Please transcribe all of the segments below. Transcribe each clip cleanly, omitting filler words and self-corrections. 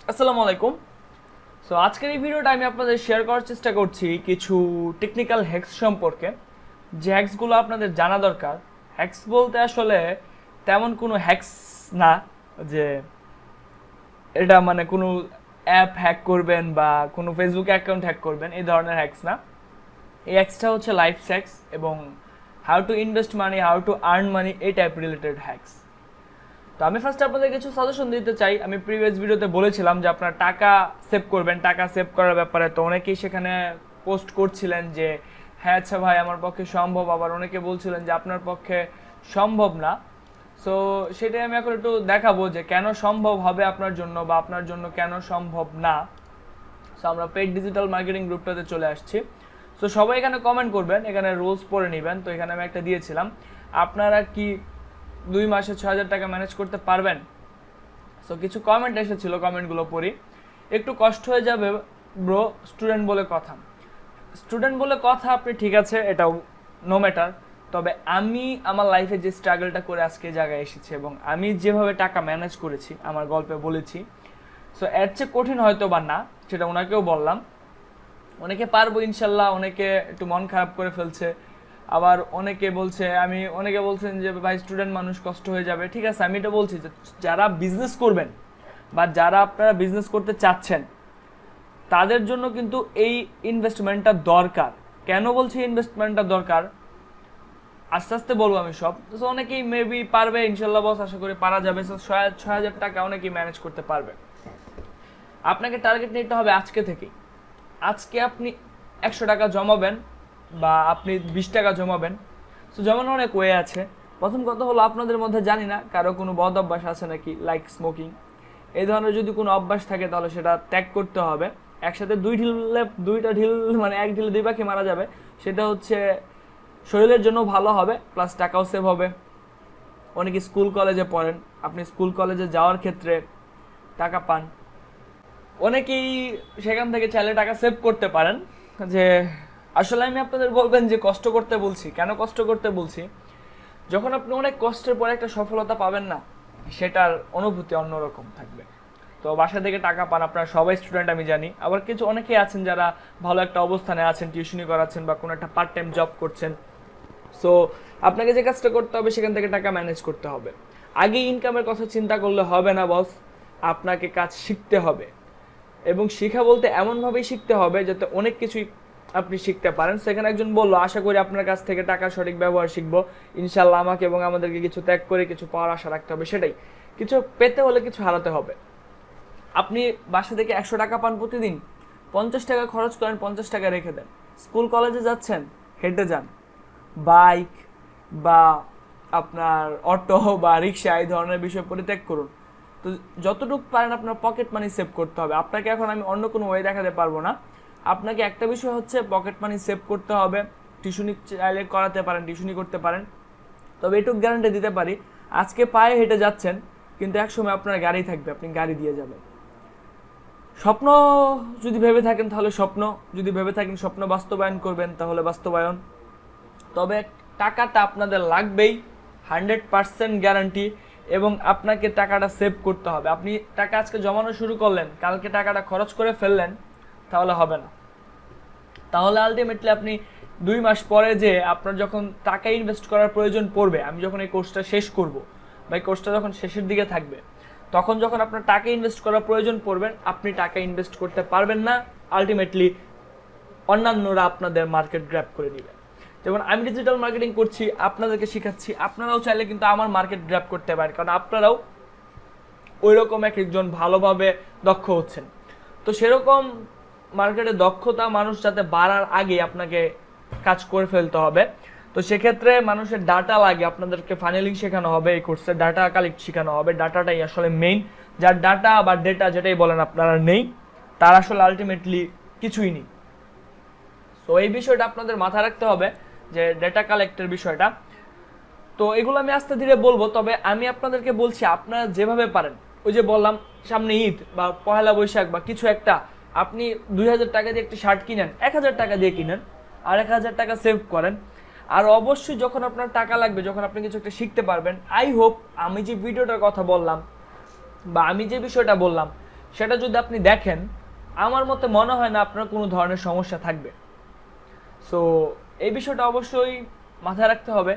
আসসালামু আলাইকুম। সো আজকের এই ভিডিওটা আমি আপনাদের শেয়ার করার চেষ্টা করছি কিছু টেকনিক্যাল হ্যাকস সম্পর্কে, যে হ্যাকসগুলো আপনাদের জানা দরকার। হ্যাকস বলতে আসলে তেমন কোনো হ্যাকস না যে এটা মানে কোনো অ্যাপ হ্যাক করবেন বা কোনো ফেসবুক অ্যাকাউন্ট হ্যাক করবেন, এই ধরনের হ্যাকস না। এই হ্যাকসটা হচ্ছে লাইফ হ্যাকস এবং how to invest money, how to earn money, এই টাইপ রিলেটেড হ্যাকস। তো আমি ফার্স্ট আপনাদের কিছু সাজেশন দিতে চাই। আমি প্রিভিয়াস ভিডিওতে বলেছিলাম যে আপনারা টাকা সেভ করবেন, টাকা সেভ করার ব্যাপারে। তো অনেকেই সেখানে পোস্ট করছিলেন যে হ্যাঁ আচ্ছা ভাই আমার পক্ষে সম্ভব, আবার অনেকে বলছিলেন যে আপনার পক্ষে সম্ভব না। সো সেটাই আমি এখন একটু দেখাবো যে কেন সম্ভব হবে আপনার জন্য বা আপনার জন্য কেন সম্ভব না। সো আমরা পেইড ডিজিটাল মার্কেটিং গ্রুপটাতে চলে আসছি। সো সবাই এখানে কমেন্ট করবেন, এখানে রুলস পড়ে নেবেন। তো এখানে আমি একটা দিয়েছিলাম, আপনারা কি 2 মাসে 6,000 টাকা ম্যানেজ করতে পারবেন? সো কিছু কমেন্ট এসেছিল, কমেন্টগুলো পড়ি। একটু কষ্ট হয়ে যাবে ব্রো, স্টুডেন্ট বলে কথা। স্টুডেন্ট বলে কথা আপনি ঠিক আছে, এটাও নো ম্যাটার। তবে আমি আমার লাইফে যে স্ট্রাগলটা করে আজকে এই জায়গায় এসেছি এবং আমি যেভাবে টাকা ম্যানেজ করেছি আমার গল্পে বলেছি, সো এর চেয়ে কঠিন হয়তো বা না, সেটা ওনাকেও বললাম। অনেকে পারবো ইনশাল্লাহ, অনেকে একটু মন খারাপ করে ফেলছে, আবার অনেকে বলছেন যে ভাই স্টুডেন্ট মানুষ কষ্ট হয়ে যাবে। ঠিক আছে, আমি এটা বলছি যে যারা বিজনেস করবেন বা যারা আপনারা বিজনেস করতে চাচ্ছেন তাদের জন্য কিন্তু এই ইনভেস্টমেন্টটা দরকার। কেন বলছি ইনভেস্টমেন্টটা দরকার, আস্তে আস্তে বলবো আমি সব। তো অনেকেই মেবি পারবে ইনশাল্লাহ বস, আশা করি পারা যাবে। 6,000 টাকা অনেকেই ম্যানেজ করতে পারবে। আপনাকে টার্গেট নিতে হবে আজকে থেকেই। আজকে আপনি 100 টাকা জমাবেন বা আপনি 20 টাকা জমাবেন। সো জমানোর অনেক ওয়ে আছে। প্রথম কথা হলো, আপনাদের মধ্যে জানি না কারো কোনো বদ অভ্যাস আছে নাকি, লাইক স্মোকিং। এই ধরনের যদি কোনো অভ্যাস থাকে তাহলে সেটা ত্যাগ করতে হবে। একসাথে দুইটা ঢিল মানে এক ঢিলে 2 পাখি মারা যাবে। সেটা হচ্ছে শরীরের জন্য ভালো হবে, প্লাস টাকাও সেভ হবে। অনেকে স্কুল কলেজে পড়েন, আপনি স্কুল কলেজে যাওয়ার ক্ষেত্রে টাকা পান, অনেকেই সেখান থেকে চাইলে টাকা সেভ করতে পারেন। যে আসলে আমি আপনাদের বলবেন যে কষ্ট করতে বলছি, কেন কষ্ট করতে বলছি, যখন আপনি অনেক কষ্টের পরে একটা সফলতা পাবেন না, সেটার অনুভূতি অন্যরকম থাকবে। তো বাসা থেকে টাকা পান, আপনারা সবাই স্টুডেন্ট আমি জানি। আবার কিছু অনেকেই আছেন যারা ভালো একটা অবস্থানে আছেন, টিউশনি করাচ্ছেন বা কোনো একটা পার্ট টাইম জব করছেন। সো আপনাকে যে কাজটা করতে হবে সেখান থেকে টাকা ম্যানেজ করতে হবে। আগে ইনকামের কথা চিন্তা করলে হবে না বস, আপনাকে কাজ শিখতে হবে। এবং শেখা বলতে এমনভাবেই শিখতে হবে যাতে অনেক কিছুই আপনি শিখতে পারেন। সেখানে একজন বললো, আশা করি আপনার কাছ থেকে টাকার সঠিক ব্যবহার শিখবো। ইনশাল্লাহ আমাকে এবং আমাদেরকে কিছু ত্যাগ করে কিছু পাওয়ার আশা রাখতে হবে। সেটাই, কিছু পেতে হলে কিছু হারাতে হবে। আপনি বাসা থেকে 100 টাকা পান প্রতিদিন, 50 টাকা খরচ করেন, 50 টাকা রেখে দেন। স্কুল কলেজে যাচ্ছেন, হেঁটে যান। বাইক বা আপনার অটো বা রিক্সা এই ধরনের বিষয় পরিত্যাগ করুন। তো যতটুকু পারেন আপনার পকেট মানি সেভ করতে হবে। আপনাকে এখন আমি অন্য কোনো ওয়ে দেখাতে পারবো না। আপনাকে একটা বিষয় হচ্ছে পকেট মানি সেভ করতে হবে। টিউশনি চাইলে করাতে পারেন, টিউশনি করতে পারেন। তবে এটুকু গ্যারান্টি দিতে পারি, আজকে পায়ে হেঁটে যাচ্ছেন কিন্তু একসময় আপনার গাড়ি থাকবে, আপনি গাড়ি দিয়ে যাবেন। স্বপ্ন যদি ভেবে থাকেন তাহলে স্বপ্ন, যদি ভেবে থাকেন স্বপ্ন বাস্তবায়ন করবেন তাহলে বাস্তবায়ন। তবে টাকাটা আপনাদের লাগবেই, 100% গ্যারান্টি। এবং আপনাকে টাকাটা সেভ করতে হবে। আপনি টাকা আজকে জমানো শুরু করলেন, কালকে টাকাটা খরচ করে ফেললেন, তাহলে হবে না। তাহলে আলটিমেটলি আপনি 2 মাস পরে যে আপনার যখন টাকা ইনভেস্ট করার প্রয়োজন পড়বে, আমি যখন এই কোর্সটা শেষ করব বা এই কোর্সটা যখন শেষের দিকে থাকবে, তখন যখন আপনার টাকা ইনভেস্ট করার প্রয়োজন পড়বে, আপনি টাকা ইনভেস্ট করতে পারবেন না। আলটিমেটলি অন্যান্যরা আপনাদের মার্কেট গ্র্যাব করে নেবে। যেমন আমি ডিজিটাল মার্কেটিং করছি, আপনাদেরকে শেখাচ্ছি, আপনারাও চাইলে কিন্তু আমার মার্কেট গ্র্যাব করতে পারেন, কারণ আপনারাও ওই রকম একজন ভালোভাবে দক্ষ হচ্ছেন। তো সেরকম মার্কেটে দক্ষতা মানুষ যাতে বাড়ার আগে আপনাকে কাজ করে ফেলতে হবে। তো সেক্ষেত্রে মানুষের ডাটা লাগে, আপনাদেরকে ফানেলিং শেখানো হবে, এই কোর্সে ডাটা কালেক্ট শেখানো হবে। ডাটাটাই আসলে মেইন। যার ডাটা বা ডেটা যেটাই বলেন আপনারা নেই, তার আসলে আলটিমেটলি কিছুই নেই। তো এই বিষয়টা আপনাদের মাথায় রাখতে হবে যে ডেটা কালেক্টের বিষয়টা। তো এগুলো আমি আস্তে ধীরে বলবো। তবে আমি আপনাদেরকে বলছি, আপনারা যেভাবে পারেন, ওই যে বললাম সামনে ঈদ বা পহেলা বৈশাখ বা কিছু একটা, আপনি 2,000 টাকা দিয়ে একটি শার্ট কিনেন, 1,000 টাকা দিয়ে কিনেন, আর 1,000 টাকা সেভ করেন। আর অবশ্যই যখন আপনার টাকা লাগবে, যখন আপনি কিছু একটা শিখতে পারবেন, আই হোপ আমি যে ভিডিওটার কথা বললাম বা আমি যে বিষয়টা বললাম সেটা যদি আপনি দেখেন, আমার মতে মনে হয় না আপনার কোনো ধরনের সমস্যা থাকবে। সো এই বিষয়টা অবশ্যই মাথায় রাখতে হবে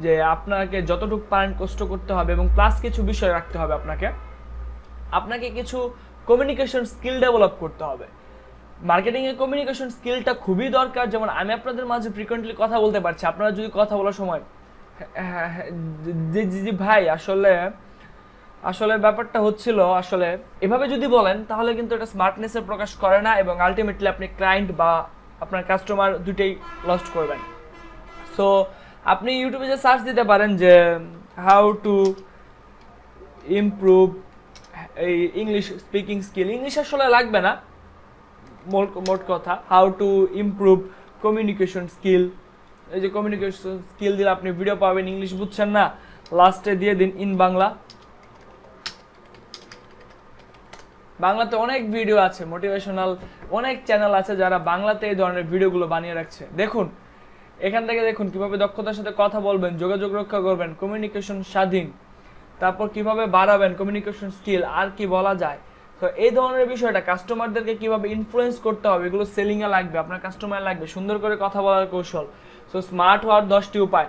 যে আপনাকে যতটুকু পারেন কষ্ট করতে হবে, এবং প্লাস কিছু বিষয় রাখতে হবে আপনাকে কিছু কমিউনিকেশন স্কিল ডেভেলপ করতে হবে। মার্কেটিংয়ে কমিউনিকেশন স্কিলটা খুবই দরকার। যেমন আমি আপনাদের মাঝে ফ্রিকোয়েন্টলি কথা বলতে পারছি, আপনারা যদি কথা বলার সময় জি ভাই আসলে ব্যাপারটা হচ্ছিল আসলে এভাবে যদি বলেন, তাহলে কিন্তু এটা স্মার্টনেসের প্রকাশ করে না, এবং আলটিমেটলি আপনি ক্লায়েন্ট বা আপনার কাস্টমার দুটেই লস্ট করবেন। সো আপনি ইউটিউবে যে সার্চ দিতে পারেন যে হাউ টু ইমপ্রুভ এই ইংলিশ স্পিকিং স্কিল, ইংলিশ আসলে লাগবে না, মোট কথা how to improve communication skill. এই যে কমিউনিকেশন স্কিল দিলে আপনি ভিডিও পাবেন, ইংলিশ বুঝছেন না, লাস্টে দিয়ে দিন ইন বাংলা। বাংলাতে অনেক ভিডিও আছে, মোটিভেশনাল অনেক চ্যানেল আছে যারা বাংলাতে এই ধরনের ভিডিওগুলো বানিয়ে রাখছে। দেখুন, এখান থেকে দেখুন কিভাবে দক্ষতার সাথে কথা বলবেন, যোগাযোগ রক্ষা করবেন, কমিউনিকেশন স্বাধীন, তারপর কিভাবে বাড়াবেন কমিউনিকেশন স্কিল, আর কি বলা যায়। তো এই ধরনের বিষয়টা কাস্টমারদেরকে কিভাবে ইনফ্লুয়েন্স করতে হবে, এগুলো সেলিংয়ে লাগবে, আপনার কাস্টমার লাগবে, সুন্দর করে কথা বলার কৌশল। সো স্মার্ট হওয়ার 10টি উপায়,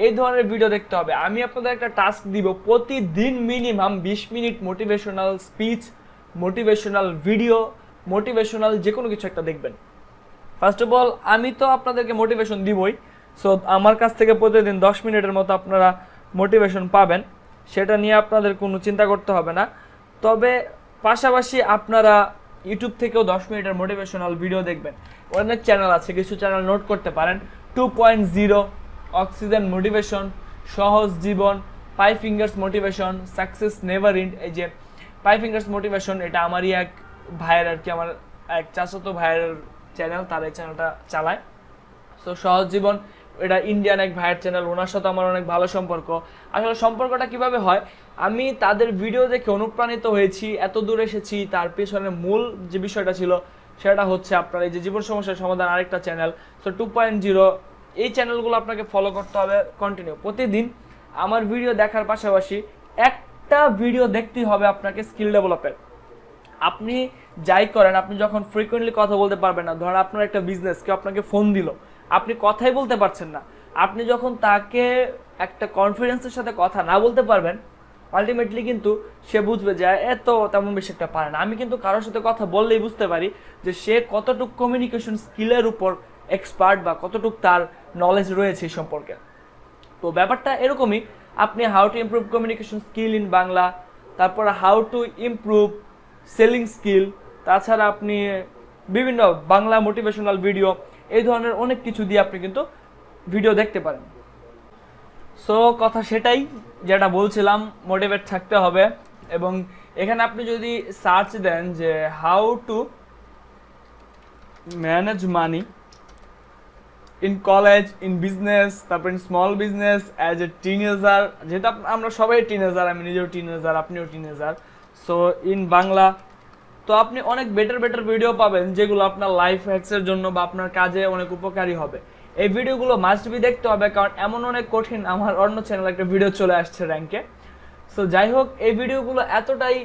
এই ধরনের ভিডিও দেখতে হবে। আমি আপনাদের একটা টাস্ক দিব, প্রতিদিন minimum 20 minute motivational speech, motivational video, motivational যে কোনো কিছু একটা দেখবেন। ফার্স্ট অফ অল আমি তো আপনাদেরকে মোটিভেশন দিবই, সো আমার কাছ থেকে প্রতিদিন 10 মিনিটের মতো আপনারা মোটিভেশন পাবেন, সেটা নিয়ে আপনাদের কোনো চিন্তা করতে হবে না। তবে পাশাপাশি আপনারা ইউটিউব থেকেও 10 মিনিটের মোটিভেশনাল ভিডিও দেখবেন। অনেক চ্যানেল আছে, কিছু চ্যানেল নোট করতে পারেন। 2.0, অক্সিজেন মোটিভেশন, সহজ জীবন, 5 fingers motivation, success never end. এই যে 5 ফিঙ্গার্স মোটিভেশন, এটা আমারই এক ভাইয়ের আর কি, আমার এক চাচাতো ভাইয়ের চ্যানেল, তার এই চ্যানেলটা চালায়। সো সহজ জীবন, এটা ইন্ডিয়ান এক ভাইয়ের চ্যানেল, ওনার সাথে আমার অনেক ভালো সম্পর্ক। আসলে সম্পর্কটা কিভাবে হয়, আমি তাদের ভিডিও দেখে অনুপ্রাণিত হয়েছি, এত দূর এসেছি, তার পেছনে মূল যে বিষয়টা ছিল সেটা হচ্ছে আপনার এই যে জীবন সমস্যার সমাধান, আরেকটা চ্যানেল। সো 2.0, এই চ্যানেলগুলো আপনাকে ফলো করতে হবে কন্টিনিউ। প্রতিদিন আমার ভিডিও দেখার পাশাপাশি একটা ভিডিও দেখতেই হবে আপনাকে স্কিল ডেভেলপের। আপনি যাই করেন, আপনি যখন ফ্রিকোয়েন্টলি কথা বলতে পারবেন না, ধরেন আপনার একটা বিজনেস, কেউ আপনাকে ফোন দিল, আপনি কথাই বলতে পারছেন না, আপনি যখন তাকে একটা কনফিডেন্সের সাথে কথা না বলতে পারবেন, আলটিমেটলি কিন্তু সে বুঝবে যে এত তেমন বেশি একটা পারে না। আমি কিন্তু কারোর সাথে কথা বললেই বুঝতে পারি যে সে কতটুকু কমিউনিকেশন স্কিলের উপর এক্সপার্ট বা কতটুকু তার নলেজ রয়েছে এই সম্পর্কে। তো ব্যাপারটা এরকমই, আপনি how to improve communication skill in Bangla, তারপর how to improve selling skill, তাছাড়া আপনি বিভিন্ন বাংলা মোটিভেশনাল ভিডিও, এই ধরনের অনেক কিছু দিয়ে আপনি কিন্তু ভিডিও দেখতে পারেন। সো কথা সেটাই যেটা বলছিলাম, মোটিভেট থাকতে হবে। এবং এখানে আপনি যদি সার্চ দেন যে how to manage money in college, in business, তারপর in small business, as a teenager, যেহেতু আমরা সবাই টিনেজার, আমি নিজেও টিনেজার, আপনিও টিনেজার, সো ইন বাংলা, তো আপনি অনেক বেটার ভিডিও পাবেন যেগুলো আপনার লাইফ হ্যাকসের জন্য বা আপনার কাজে অনেক উপকারী হবে। এই ভিডিওগুলো মাস্ট বি দেখতে হবে, কারণ এমন অনেক কঠিন, আমার অন্য চ্যানেলে একটা ভিডিও চলে আসছে র্যাঙ্কে। সো যাই হোক, এই ভিডিওগুলো এতটাই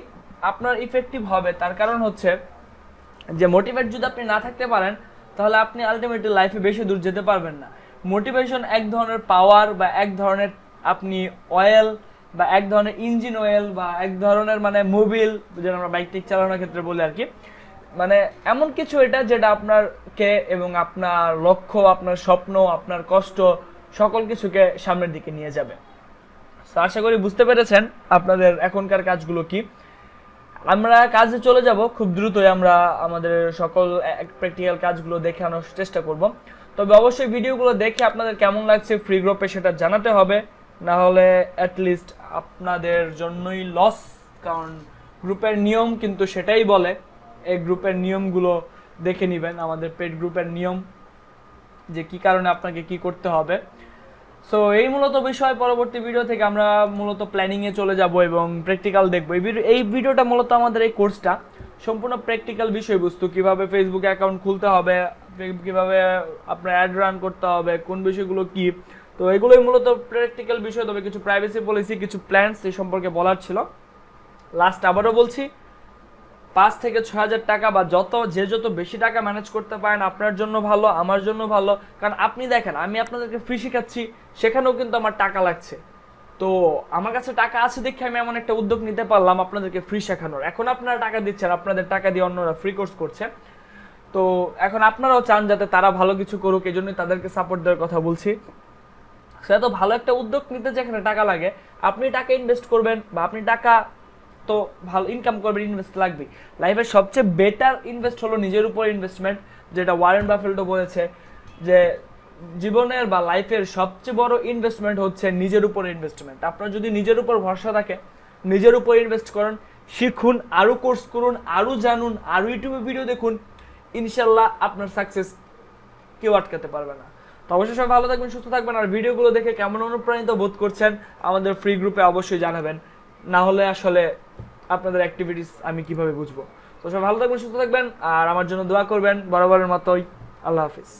আপনার ইফেক্টিভ হবে, তার কারণ হচ্ছে যে মোটিভেট যদি আপনি না থাকতে পারেন, তাহলে আপনি আলটিমেটলি লাইফে বেশি দূর যেতে পারবেন না। মোটিভেশন এক ধরনের পাওয়ার, বা এক ধরনের আপনি অয়েল, বা এক ধরনের ইঞ্জিন অয়েল, বা এক ধরনের মানে মোবিল, যেটা আমরা বাইক টিক চালানোর ক্ষেত্রে বলি আর কি, মানে এমন কিছু এটা যেটা আপনাকে এবং আপনার লক্ষ্য, আপনার স্বপ্ন, আপনার কষ্ট, সকল কিছুকে সামনের দিকে নিয়ে যাবে। তো আশা করি বুঝতে পেরেছেন আপনাদের এখনকার কাজগুলো কি। আমরা কাজে চলে যাব খুব দ্রুতই, আমরা আমাদের সকল প্র্যাকটিক্যাল কাজগুলো দেখে আনার চেষ্টা করব। তবে অবশ্যই ভিডিওগুলো দেখে আপনাদের কেমন লাগছে ফ্রি গ্রুপে সেটা জানাতে হবে, না হলে অ্যাটলিস্ট আপনাদের জন্যই লস, কারণ গ্রুপের নিয়ম কিন্তু সেটাই বলে। এই গ্রুপের নিয়মগুলো দেখে নেবেন, আমাদের পেড গ্রুপের নিয়ম, যে কি কারণে আপনাকে কি করতে হবে। সো এই মূলত বিষয়, পরবর্তী ভিডিও থেকে আমরা মূলত প্ল্যানিংয়ে চলে যাব এবং প্র্যাকটিক্যাল দেখব। এই ভিডিওটা মূলত আমাদের এই কোর্সটা সম্পূর্ণ প্র্যাকটিক্যাল বিষয়বস্তু, কিভাবে ফেসবুকে অ্যাকাউন্ট খুলতে হবে, কিভাবে আপনার অ্যাড রান করতে হবে, কোন বিষয়গুলো কি, তো এগুলোই মূলত প্র্যাকটিক্যাল বিষয়। তবে কিছু প্রাইভেসি পলিসি, কিছু প্ল্যানস এই সম্পর্কে বলার ছিল। লাস্ট আবারও বলছি, 5 থেকে 6 হাজার টাকা বা যত বেশি টাকা ম্যানেজ করতে পারেন আপনার জন্য ভালো, আমার জন্য ভালো। কারণ আপনি দেখেন, আমি আপনাদেরকে ফ্রি শেখাচ্ছি, সেখানেও কিন্তু আমার টাকা লাগছে। তো আমার কাছে টাকা আছে দেখে আমি এমন একটা উদ্যোগ নিতে পারলাম আপনাদেরকে ফ্রি শেখানোর। এখন আপনারা টাকা দিচ্ছেন, আপনাদের টাকা দিয়ে অন্যরা ফ্রি কোর্স করছে। তো এখন আপনারাও চান যাতে তারা ভালো কিছু করুক, এই জন্যই তাদেরকে সাপোর্ট দেওয়ার কথা বলছি। সেটা তো ভালো একটা উদ্যোগ নিতে যেখানে টাকা লাগে, আপনি টাকা ইনভেস্ট করবেন বা আপনি টাকা তো ভালো ইনকাম করবেন, ইনভেস্ট লাগবেই। লাইফের সবচেয়ে বেটার ইনভেস্ট হলো নিজের উপর ইনভেস্টমেন্ট, যেটা ওয়ারেন বাফেলো বলেছে যে জীবনের বা লাইফের সবচেয়ে বড় ইনভেস্টমেন্ট হচ্ছে নিজের উপর ইনভেস্টমেন্ট। আপনার যদি নিজের উপর ভরসা থাকে, নিজের উপর ইনভেস্ট করুন, শিখুন, আরও কোর্স করুন, আরও জানুন, আরও ইউটিউবে ভিডিও দেখুন, ইনশাল্লাহ আপনার সাকসেস কেউ আটকাতে পারবে না। তো অবশ্যই সবাই ভালো থাকবেন, সুস্থ থাকবেন। আর ভিডিওগুলো দেখে কেমন অনুপ্রাণিত বোধ করছেন আমাদের ফ্রি গ্রুপে অবশ্যই জানাবেন, না হলে আসলে আপনাদের অ্যাক্টিভিটিস আমি কিভাবে বুঝবো। তো সবাই ভালো থাকবেন, সুস্থ থাকবেন, আর আমার জন্য দোয়া করবেন বরাবরের মতোই। আল্লাহ হাফিজ।